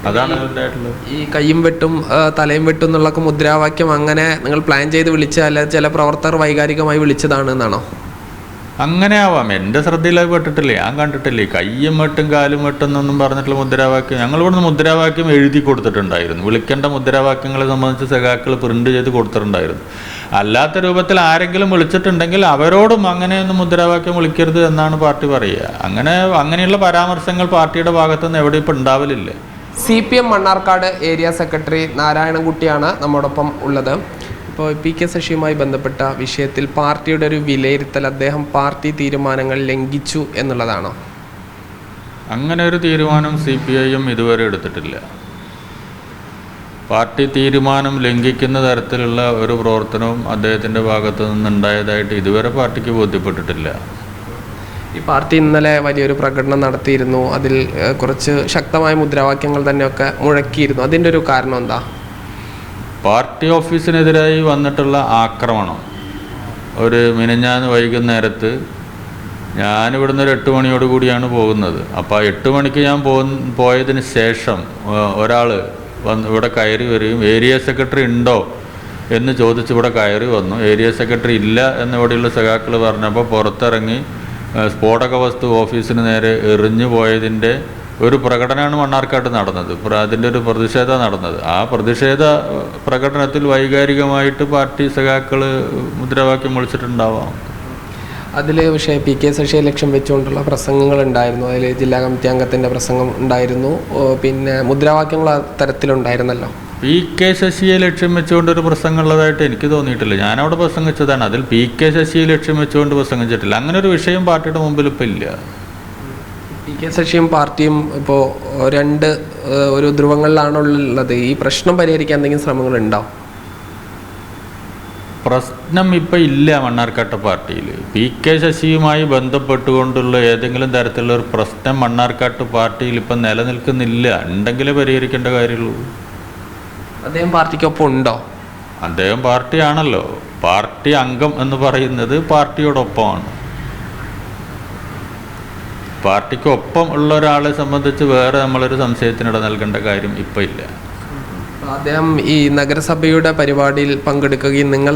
അതാണ് ഉണ്ടായിട്ടുള്ളത്. ഈ കയ്യും വെട്ടും തലയും വെട്ടും എന്നുള്ളൊക്കെ മുദ്രാവാക്യം അങ്ങനെ നിങ്ങൾ പ്ലാൻ ചെയ്ത് വിളിച്ചല്ല, ചില പ്രവർത്തകർ വൈകാരികമായി വിളിച്ചതാണ് എന്നാണോ? അങ്ങനെ ആവാം. എൻ്റെ ശ്രദ്ധയിൽ അത് പെട്ടിട്ടില്ലേ, ഞാൻ കണ്ടിട്ടില്ലേ. കയ്യും വെട്ടും കാലും വെട്ടും എന്നൊന്നും പറഞ്ഞിട്ടുള്ള മുദ്രാവാക്യം ഞങ്ങളിവിടുന്ന് മുദ്രാവാക്യം എഴുതി കൊടുത്തിട്ടുണ്ടായിരുന്നു. വിളിക്കേണ്ട മുദ്രാവാക്യങ്ങളെ സംബന്ധിച്ച് സഖാക്കൾ പ്രിന്റ് ചെയ്ത് കൊടുത്തിട്ടുണ്ടായിരുന്നു. അല്ലാത്ത രൂപത്തിൽ ആരെങ്കിലും വിളിച്ചിട്ടുണ്ടെങ്കിൽ അവരോടും അങ്ങനെയൊന്നും മുദ്രാവാക്യം വിളിക്കരുത് എന്നാണ് പാർട്ടി പറയുക. അങ്ങനെയുള്ള പരാമർശങ്ങൾ പാർട്ടിയുടെ ഭാഗത്തുനിന്ന് എവിടെ ഇപ്പം ഉണ്ടാവലില്ല. CPM മണ്ണാർക്കാട് ഏരിയ സെക്രട്ടറി നാരായണൻകുട്ടിയാണ് നമ്മോടൊപ്പം ഉള്ളത്. ഇപ്പോൾ PK ശശിയുമായി ബന്ധപ്പെട്ട വിഷയത്തിൽ പാർട്ടിയുടെ ഒരു വിലയിരുത്തൽ, അദ്ദേഹം പാർട്ടി തീരുമാനങ്ങൾ ലംഘിച്ചു എന്നുള്ളതാണോ? അങ്ങനെ ഒരു തീരുമാനം CPIM ഇതുവരെ എടുത്തിട്ടില്ല. പാർട്ടി തീരുമാനം ലംഘിക്കുന്ന തരത്തിലുള്ള ഒരു പ്രവർത്തനവും അദ്ദേഹത്തിൻ്റെ ഭാഗത്തു നിന്നുണ്ടായതായിട്ട് ഇതുവരെ പാർട്ടിക്ക് ബോധ്യപ്പെട്ടിട്ടില്ല. ഈ പാർട്ടി ഇന്നലെ വലിയൊരു പ്രകടനം നടത്തിയിരുന്നു. അതിൽ കുറച്ച് ശക്തമായ മുദ്രാവാക്യങ്ങൾ തന്നെയൊക്കെ മുഴക്കിയിരുന്നു. അതിൻ്റെ ഒരു കാരണം എന്താ? പാർട്ടി ഓഫീസിനെതിരായി വന്നിട്ടുള്ള ആക്രമണം ഒരു മിനിഞ്ഞാന്ന് വൈകുന്നേരത്ത് ഞാനിവിടുന്ന് ഒരു 8 മണിയോട് കൂടിയാണ് പോകുന്നത്. അപ്പോൾ 8 മണിക്ക് ഞാൻ പോയതിന് ശേഷം ഒരാൾ ഇവിടെ കയറി വരികയും ഏരിയ സെക്രട്ടറി ഉണ്ടോ എന്ന് ചോദിച്ച് ഇവിടെ കയറി വന്നു. ഏരിയ സെക്രട്ടറി ഇല്ല എന്നിവിടെയുള്ള സഖാക്കൾ പറഞ്ഞപ്പോൾ പുറത്തിറങ്ങി സ്ഫോടക വസ്തു ഓഫീസിന് നേരെ എറിഞ്ഞു പോയതിൻ്റെ ഒരു പ്രകടനമാണ് മണ്ണാർക്കാട്ട് നടന്നത്. അതിൻ്റെ ഒരു പ്രതിഷേധം നടന്നത്. ആ പ്രതിഷേധ പ്രകടനത്തിൽ വൈകാരികമായിട്ട് പാർട്ടി സഖാക്കൾ മുദ്രാവാക്യം വിളിച്ചിട്ടുണ്ടാവാം. അതിൽ പക്ഷേ PK ശശിയെ ലക്ഷ്യം വെച്ചുകൊണ്ടുള്ള പ്രസംഗങ്ങൾ ഉണ്ടായിരുന്നു. അതിൽ ജില്ലാ കമ്മിറ്റി അംഗത്തിൻ്റെ പ്രസംഗം ഉണ്ടായിരുന്നു. പിന്നെ മുദ്രാവാക്യങ്ങൾ തരത്തിലുണ്ടായിരുന്നല്ലോ. PK ശശിയെ ലക്ഷ്യം വെച്ചുകൊണ്ടൊരു പ്രസംഗം ഉള്ളതായിട്ട് എനിക്ക് തോന്നിയിട്ടില്ല. ഞാനവിടെ പ്രസംഗിച്ചതാണ്. അതിൽ PK ശശിയെ ലക്ഷ്യം വെച്ചുകൊണ്ട് പ്രസംഗിച്ചിട്ടില്ല. അങ്ങനെ ഒരു വിഷയം പാർട്ടിയുടെ മുമ്പിൽ ഇപ്പം ഇല്ല. PK ശശിയും പാർട്ടിയും ഇപ്പോൾ ഒരു ധ്രുവങ്ങളിലാണുള്ളത്. ഈ പ്രശ്നം പരിഹരിക്കാൻ എന്തെങ്കിലും ശ്രമങ്ങളുണ്ടോ? പ്രശ്നം ഇപ്പം ഇല്ല മണ്ണാർക്കാട്ട് പാർട്ടിയിൽ. PK ശശിയുമായി ബന്ധപ്പെട്ടുകൊണ്ടുള്ള ഏതെങ്കിലും തരത്തിലുള്ള ഒരു പ്രശ്നം മണ്ണാർക്കാട്ട് പാർട്ടിയിൽ ഇപ്പം നിലനിൽക്കുന്നില്ല. ഉണ്ടെങ്കിലേ പരിഹരിക്കേണ്ട കാര്യമുള്ളൂ. അദ്ദേഹം പാർട്ടിക്കൊപ്പം ഉണ്ടോ? അദ്ദേഹം പാർട്ടിയാണല്ലോ. പാർട്ടി അംഗം എന്ന് പറയുന്നത് പാർട്ടിയോടൊപ്പമാണ്. പാർട്ടിക്കൊപ്പം ഉള്ള ഒരാളെ സംബന്ധിച്ച് വേറെ നമ്മളൊരു സംശയത്തിനിട നൽകേണ്ട കാര്യം ഇപ്പം ഇല്ല. അദ്ദേഹം ഈ നഗരസഭയുടെ പരിപാടിയിൽ പങ്കെടുക്കുകയും നിങ്ങൾ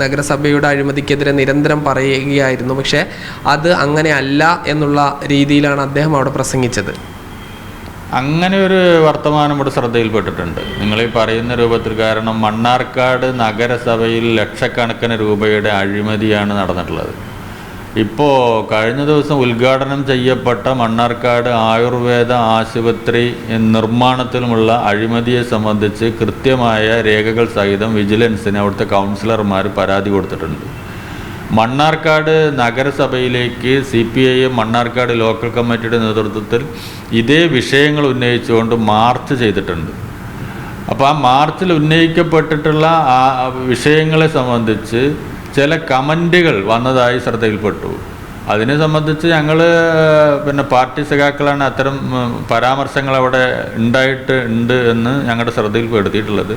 നഗരസഭയുടെ അഴിമതിക്കെതിരെ നിരന്തരം പറയുകയായിരുന്നു. പക്ഷേ അത് അങ്ങനെ അല്ല എന്നുള്ള രീതിയിലാണ് അദ്ദേഹം അവിടെ പ്രസംഗിച്ചത്. അങ്ങനെ ഒരു വർത്തമാനം ഇവിടെ ശ്രദ്ധയിൽപ്പെട്ടിട്ടുണ്ട് നിങ്ങളീ പറയുന്ന രൂപത്തിൽ. കാരണം മണ്ണാർക്കാട് നഗരസഭയിൽ ലക്ഷക്കണക്കിന് രൂപയുടെ അഴിമതിയാണ് നടന്നിട്ടുള്ളത്. ഇപ്പോൾ കഴിഞ്ഞ ദിവസം ഉദ്ഘാടനം ചെയ്യപ്പെട്ട മണ്ണാർക്കാട് ആയുർവേദ ആശുപത്രി നിർമ്മാണത്തിലുമുള്ള അഴിമതിയെ സംബന്ധിച്ച് കൃത്യമായ രേഖകൾ സഹിതം വിജിലൻസിന് അവിടുത്തെ കൗൺസിലർമാർ പരാതി കൊടുത്തിട്ടുണ്ട്. മണ്ണാർക്കാട് നഗരസഭയിലേക്ക് CPIM മണ്ണാർക്കാട് ലോക്കൽ കമ്മിറ്റിയുടെ നേതൃത്വത്തിൽ ഇതേ വിഷയങ്ങൾ ഉന്നയിച്ചുകൊണ്ട് മാർച്ച് ചെയ്തിട്ടുണ്ട്. അപ്പോൾ ആ മാർച്ചിൽ ഉന്നയിക്കപ്പെട്ടിട്ടുള്ള ആ വിഷയങ്ങളെ സംബന്ധിച്ച് ചില കമൻറ്റുകൾ വന്നതായി ശ്രദ്ധയിൽപ്പെട്ടു. അതിനെ സംബന്ധിച്ച് ഞങ്ങൾ പാർട്ടി സഖാക്കളാണ് അത്തരം പരാമർശങ്ങൾ അവിടെ ഉണ്ട് എന്ന് ഞങ്ങളുടെ ശ്രദ്ധയിൽപ്പെടുത്തിയിട്ടുള്ളത്.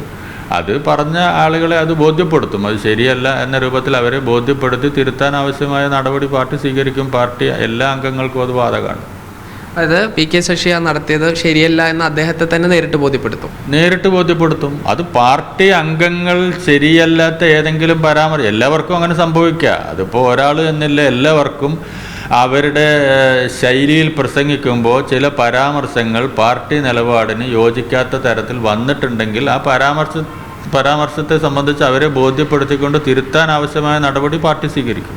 അത് പറഞ്ഞ ആളുകളെ അത് ബോധ്യപ്പെടുത്തും. അത് ശരിയല്ല എന്ന രൂപത്തിൽ അവരെ ബോധ്യപ്പെടുത്തി തിരുത്താൻ ആവശ്യമായ നടപടി പാർട്ടി സ്വീകരിക്കും. പാർട്ടി എല്ലാ അംഗങ്ങൾക്കും അത് ബാധകമാണ്. അതായത് PK ശശി നടത്തിയത് ശരിയല്ല എന്ന് അദ്ദേഹത്തെ തന്നെ നേരിട്ട് ബോധ്യപ്പെടുത്തും. അത് പാർട്ടി അംഗങ്ങൾ ശരിയല്ലാത്ത ഏതെങ്കിലും പരാമർശം എല്ലാവർക്കും അങ്ങനെ സംഭവിക്കുക. അതിപ്പോൾ ഒരാൾ എന്നില്ല, എല്ലാവർക്കും അവരുടെ ശൈലിയിൽ പ്രസംഗിക്കുമ്പോൾ ചില പരാമർശങ്ങൾ പാർട്ടി നിലപാടിന് യോജിക്കാത്ത തരത്തിൽ വന്നിട്ടുണ്ടെങ്കിൽ ആ പരാമർശത്തെ സംബന്ധിച്ച് അവരെ ബോധ്യപ്പെടുത്തിക്കൊണ്ട് തിരുത്താൻ ആവശ്യമായ നടപടി പാർട്ടി സ്വീകരിക്കും.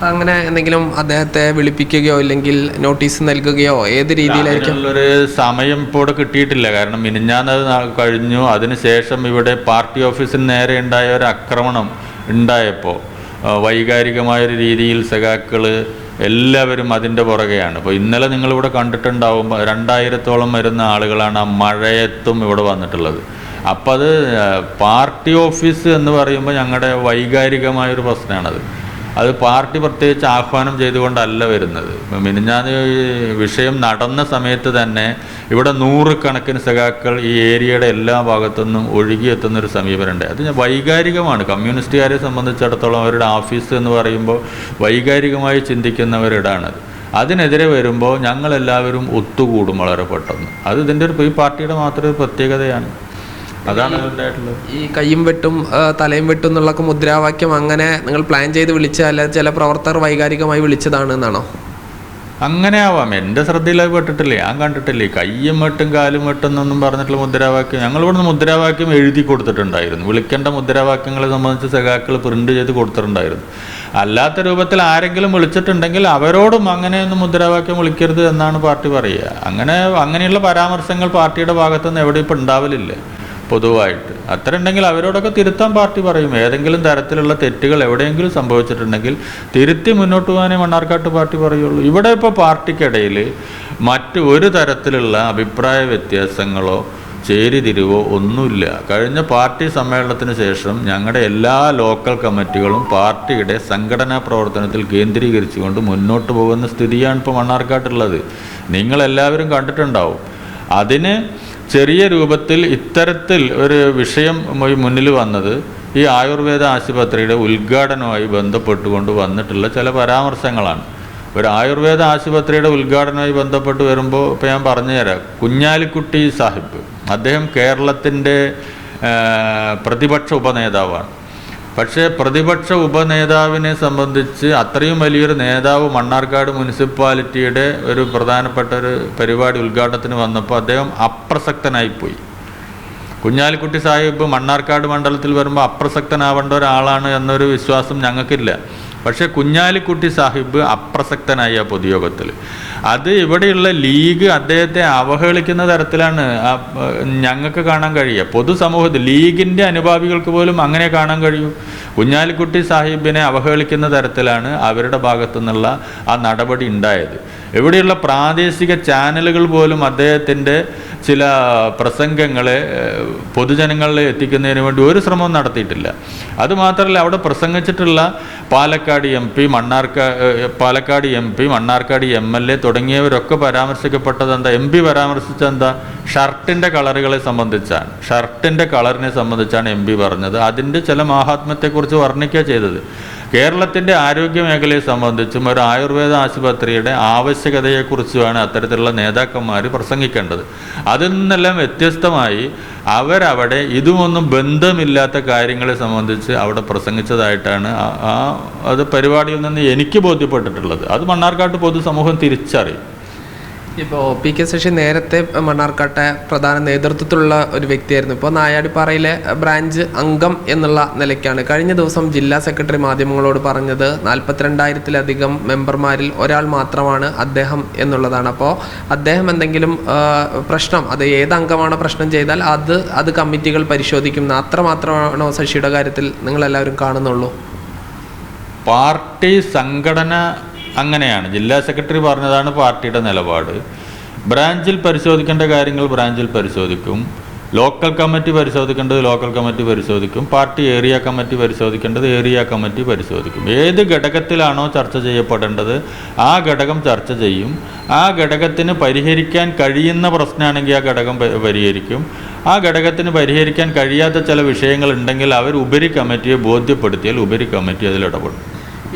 അങ്ങനെ എന്തെങ്കിലും അദ്ദേഹത്തെ വിളിപ്പിക്കുകയോ ഇല്ലെങ്കിൽ നോട്ടീസ് നൽകുകയോ ഏത് രീതിയിലായിരിക്കും? ഒരു സമയം ഇപ്പോൾ ഇവിടെ കിട്ടിയിട്ടില്ല. കാരണം മിനിഞ്ഞാന്നത് കഴിഞ്ഞു. അതിനുശേഷം ഇവിടെ പാർട്ടി ഓഫീസിന് നേരെ ഉണ്ടായ ഒരു ആക്രമണം ഉണ്ടായപ്പോൾ വൈകാരികമായൊരു രീതിയിൽ സഖാക്കൾ എല്ലാവരും അതിൻ്റെ പുറകെയാണ്. ഇപ്പോൾ ഇന്നലെ നിങ്ങളിവിടെ കണ്ടിട്ടുണ്ടാവും 2000-ഓളം വരുന്ന ആളുകളാണ് ആ മഴയത്തും ഇവിടെ വന്നിട്ടുള്ളത്. അപ്പം അത് പാർട്ടി ഓഫീസ് എന്ന് പറയുമ്പോൾ ഞങ്ങളുടെ വൈകാരികമായൊരു പ്രശ്നമാണത്. അത് പാർട്ടി പ്രത്യേകിച്ച് ആഹ്വാനം ചെയ്തുകൊണ്ടല്ല വരുന്നത്. മിനിഞ്ഞാന്ന് വിഷയം നടന്ന സമയത്ത് തന്നെ ഇവിടെ 100 കണക്കിന് സഖാക്കൾ ഈ ഏരിയയുടെ എല്ലാ ഭാഗത്തുനിന്നും ഒഴുകിയെത്തുന്നൊരു സമീപനമുണ്ട്. അത് വൈകാരികമാണ്. കമ്മ്യൂണിസ്റ്റുകാരെ സംബന്ധിച്ചിടത്തോളം അവരുടെ ഓഫീസ് എന്ന് പറയുമ്പോൾ വൈകാരികമായി ചിന്തിക്കുന്നവരിടാണത്. അതിനെതിരെ വരുമ്പോൾ ഞങ്ങളെല്ലാവരും ഒത്തുകൂടും വളരെ പെട്ടെന്ന്. അത് ഇതിൻ്റെ ഈ പാർട്ടിയുടെ മാത്രം ഒരു പ്രത്യേകതയാണ്. അതാണ് ഉണ്ടായിട്ടുള്ളത്. ഈ കയ്യും വെട്ടും തലയും വെട്ടും എന്നുള്ളൊക്കെ മുദ്രാവാക്യം അങ്ങനെ നിങ്ങൾ പ്ലാൻ ചെയ്ത് വിളിച്ചതല്ല, ചില പ്രവർത്തകർ വൈകാരികമായി വിളിച്ചതാണ് എന്നാണോ? അങ്ങനെ ആവാം. എൻ്റെ ശ്രദ്ധയിൽ അത് പെട്ടിട്ടില്ലേ, ഞാൻ കണ്ടിട്ടില്ലേ. കയ്യും വെട്ടും കാലും വെട്ടും എന്നൊന്നും പറഞ്ഞിട്ടുള്ള മുദ്രാവാക്യം ഞങ്ങളിവിടുന്ന് മുദ്രാവാക്യം എഴുതി കൊടുത്തിട്ടുണ്ടായിരുന്നു. വിളിക്കേണ്ട മുദ്രാവാക്യങ്ങളെ സംബന്ധിച്ച് സഖാക്കൾ പ്രിന്റ് ചെയ്ത് കൊടുത്തിട്ടുണ്ടായിരുന്നു. അല്ലാത്ത രൂപത്തിൽ ആരെങ്കിലും വിളിച്ചിട്ടുണ്ടെങ്കിൽ അവരോടും അങ്ങനെയൊന്നും മുദ്രാവാക്യം വിളിക്കരുത് എന്നാണ് പാർട്ടി പറയുക. അങ്ങനെയുള്ള പരാമർശങ്ങൾ പാർട്ടിയുടെ ഭാഗത്തുനിന്ന് എവിടെ ഇപ്പോൾ ഉണ്ടാവലില്ല പൊതുവായിട്ട്. അത്ര ഉണ്ടെങ്കിൽ അവരോടൊക്കെ തിരുത്താൻ പാർട്ടി പറയും. ഏതെങ്കിലും തരത്തിലുള്ള തെറ്റുകൾ എവിടെയെങ്കിലും സംഭവിച്ചിട്ടുണ്ടെങ്കിൽ തിരുത്തി മുന്നോട്ട് പോകാനേ മണ്ണാർക്കാട്ട് പാർട്ടി പറയുള്ളൂ. ഇവിടെ ഇപ്പോൾ പാർട്ടിക്കിടയിൽ മറ്റ് ഒരു തരത്തിലുള്ള അഭിപ്രായ വ്യത്യാസങ്ങളോ ചേരിതിരിവോ ഒന്നുമില്ല. കഴിഞ്ഞ പാർട്ടി സമ്മേളനത്തിന് ശേഷം ഞങ്ങളുടെ എല്ലാ ലോക്കൽ കമ്മിറ്റികളും പാർട്ടിയുടെ സംഘടനാ പ്രവർത്തനത്തിൽ കേന്ദ്രീകരിച്ചുകൊണ്ട് മുന്നോട്ട് പോകുന്ന സ്ഥിതിയാണ് ഇപ്പോൾ മണ്ണാർക്കാട്ടുള്ളത്. നിങ്ങളെല്ലാവരും കണ്ടിട്ടുണ്ടാവും. അതിന് ചെറിയ രൂപത്തിൽ ഇത്തരത്തിൽ ഒരു വിഷയം മുന്നിൽ വന്നത് ഈ ആയുർവേദ ആശുപത്രിയുടെ ഉദ്ഘാടനവുമായി ബന്ധപ്പെട്ടുകൊണ്ട് വന്നിട്ടുള്ള ചില പരാമർശങ്ങളാണ്. ഒരു ആയുർവേദ ആശുപത്രിയുടെ ഉദ്ഘാടനവുമായി ബന്ധപ്പെട്ട് വരുമ്പോൾ ഇപ്പോൾ ഞാൻ പറഞ്ഞുതരാം. കുഞ്ഞാലിക്കുട്ടി സാഹിബ് അദ്ദേഹം കേരളത്തിൻ്റെ പ്രതിപക്ഷ ഉപനേതാവാണ്. പക്ഷേ പ്രതിപക്ഷ ഉപനേതാവിനെ സംബന്ധിച്ച് അത്രയും വലിയൊരു നേതാവ് മണ്ണാർക്കാട് മുനിസിപ്പാലിറ്റിയുടെ ഒരു പ്രധാനപ്പെട്ട ഒരു പരിപാടി ഉദ്ഘാടനത്തിന് വന്നപ്പോൾ അദ്ദേഹം അപ്രസക്തനായിപ്പോയി. കുഞ്ഞാലിക്കുട്ടി സാഹിബ് മണ്ണാർക്കാട് മണ്ഡലത്തിൽ വരുമ്പോൾ അപ്രസക്തനാവേണ്ട ഒരാളാണ് എന്നൊരു വിശ്വാസം ഞങ്ങൾക്കില്ല. പക്ഷേ കുഞ്ഞാലിക്കുട്ടി സാഹിബ് അപ്രസക്തനായി ആ പൊതുയോഗത്തിൽ. അത് ഇവിടെയുള്ള ലീഗ് അദ്ദേഹത്തെ അവഹേളിക്കുന്ന തരത്തിലാണ് ഞങ്ങൾക്ക് കാണാൻ കഴിയുക. പൊതുസമൂഹത്തിൽ ലീഗിൻ്റെ അനുഭാവികൾക്ക് പോലും അങ്ങനെ കാണാൻ കഴിയൂ. കുഞ്ഞാലിക്കുട്ടി സാഹിബിനെ അവഹേളിക്കുന്ന തരത്തിലാണ് അവരുടെ ഭാഗത്തു നിന്നുള്ള ആ നടപടി ഉണ്ടായത്. ഇവിടെയുള്ള പ്രാദേശിക ചാനലുകൾ പോലും അദ്ദേഹത്തിൻ്റെ ചില പ്രസംഗങ്ങളെ പൊതുജനങ്ങളിൽ എത്തിക്കുന്നതിന് വേണ്ടി ഒരു ശ്രമവും നടത്തിയിട്ടില്ല. അതുമാത്രമല്ല, അവിടെ പ്രസംഗിച്ചിട്ടുള്ള Palakkad M P, Mannarkkad MLA തുടങ്ങിയവരൊക്കെ പരാമർശിക്കപ്പെട്ടത് എന്താ? MP പരാമർശിച്ചെന്താ? ഷർട്ടിൻ്റെ കളറുകളെ സംബന്ധിച്ചാണ്. ഷർട്ടിൻ്റെ കളറിനെ സംബന്ധിച്ചാണ് MP പറഞ്ഞത്. അതിൻ്റെ ചില മാഹാത്മ്യത്തെക്കുറിച്ച് വർണ്ണിക്കുക ചെയ്തത്. കേരളത്തിൻ്റെ ആരോഗ്യ മേഖലയെ സംബന്ധിച്ചും ഒരു ആയുർവേദ ആശുപത്രിയുടെ ആവശ്യകതയെക്കുറിച്ചുമാണ് അത്തരത്തിലുള്ള നേതാക്കന്മാർ പ്രസംഗിക്കേണ്ടത്. അതിൽ നിന്നെല്ലാം വ്യത്യസ്തമായി അവരവിടെ ഇതുമൊന്നും ബന്ധമില്ലാത്ത കാര്യങ്ങളെ സംബന്ധിച്ച് അവിടെ പ്രസംഗിച്ചതായിട്ടാണ് അത് പരിപാടിയിൽ നിന്ന് എനിക്ക് ബോധ്യപ്പെട്ടിട്ടുള്ളത്. അത് മണ്ണാർക്കാട്ട് പൊതുസമൂഹം തിരിച്ചറിയും. ഇപ്പോൾ PK ശശി നേരത്തെ മണ്ണാർക്കാട്ടെ പ്രധാന നേതൃത്വത്തിലുള്ള ഒരു വ്യക്തിയായിരുന്നു. ഇപ്പോൾ നായാടിപ്പാറയിലെ ബ്രാഞ്ച് അംഗം എന്നുള്ള നിലയ്ക്കാണ്. കഴിഞ്ഞ ദിവസം ജില്ലാ സെക്രട്ടറി മാധ്യമങ്ങളോട് പറഞ്ഞത് 42,000-ലധികം മെമ്പർമാരിൽ ഒരാൾ മാത്രമാണ് അദ്ദേഹം എന്നുള്ളതാണ്. അപ്പോൾ അദ്ദേഹം എന്തെങ്കിലും പ്രശ്നം, അത് ഏത് അംഗമാണ് പ്രശ്നം ചെയ്താൽ അത് കമ്മിറ്റികൾ പരിശോധിക്കും. അത്രമാത്രമാണോ ശശിയുടെ കാര്യത്തിൽ നിങ്ങളെല്ലാവരും കാണുന്നുള്ളൂ? പാർട്ടി സംഘടന അങ്ങനെയാണ്. ജില്ലാ സെക്രട്ടറി പറഞ്ഞതാണ് പാർട്ടിയുടെ നിലപാട്. ബ്രാഞ്ചിൽ പരിശോധിക്കേണ്ട കാര്യങ്ങൾ ബ്രാഞ്ചിൽ പരിശോധിക്കും. ലോക്കൽ കമ്മിറ്റി പരിശോധിക്കേണ്ടത് ലോക്കൽ കമ്മിറ്റി പരിശോധിക്കും. പാർട്ടി ഏരിയ കമ്മിറ്റി പരിശോധിക്കേണ്ടത് ഏരിയ കമ്മിറ്റി പരിശോധിക്കും. ഏത് ഘടകത്തിലാണോ ചർച്ച ചെയ്യപ്പെടേണ്ടത് ആ ഘടകം ചർച്ച ചെയ്യും. ആ ഘടകത്തിന് പരിഹരിക്കാൻ കഴിയുന്ന പ്രശ്നമാണെങ്കിൽ ആ ഘടകം പരിഹരിക്കും. ആ ഘടകത്തിന് പരിഹരിക്കാൻ കഴിയാത്ത ചില വിഷയങ്ങൾ ഉണ്ടെങ്കിൽ അവർ ഉപരി കമ്മിറ്റിയെ ബോധ്യപ്പെടുത്തിയാൽ ഉപരി കമ്മിറ്റി അതിൽ ഇടപെടും.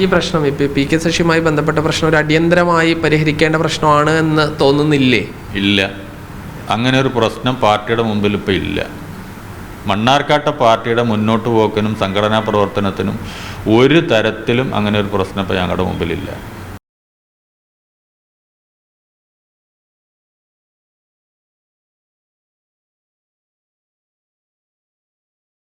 ഈ പ്രശ്നം ഇപ്പോൾ PK ശശിയുമായി ബന്ധപ്പെട്ട പ്രശ്നം ഒരു അടിയന്തരമായി പരിഹരിക്കേണ്ട പ്രശ്നമാണ് എന്ന് തോന്നുന്നില്ലേ? ഇല്ല, അങ്ങനെ ഒരു പ്രശ്നം പാർട്ടിയുടെ മുമ്പിൽ ഇപ്പോൾ ഇല്ല. മണ്ണാർക്കാട്ട പാർട്ടിയുടെ മുന്നോട്ട് പോക്കിനും സംഘടനാ പ്രവർത്തനത്തിനും ഒരു തരത്തിലും അങ്ങനെ ഒരു പ്രശ്നം ഇപ്പോൾ ഞങ്ങളുടെ മുമ്പിലില്ല.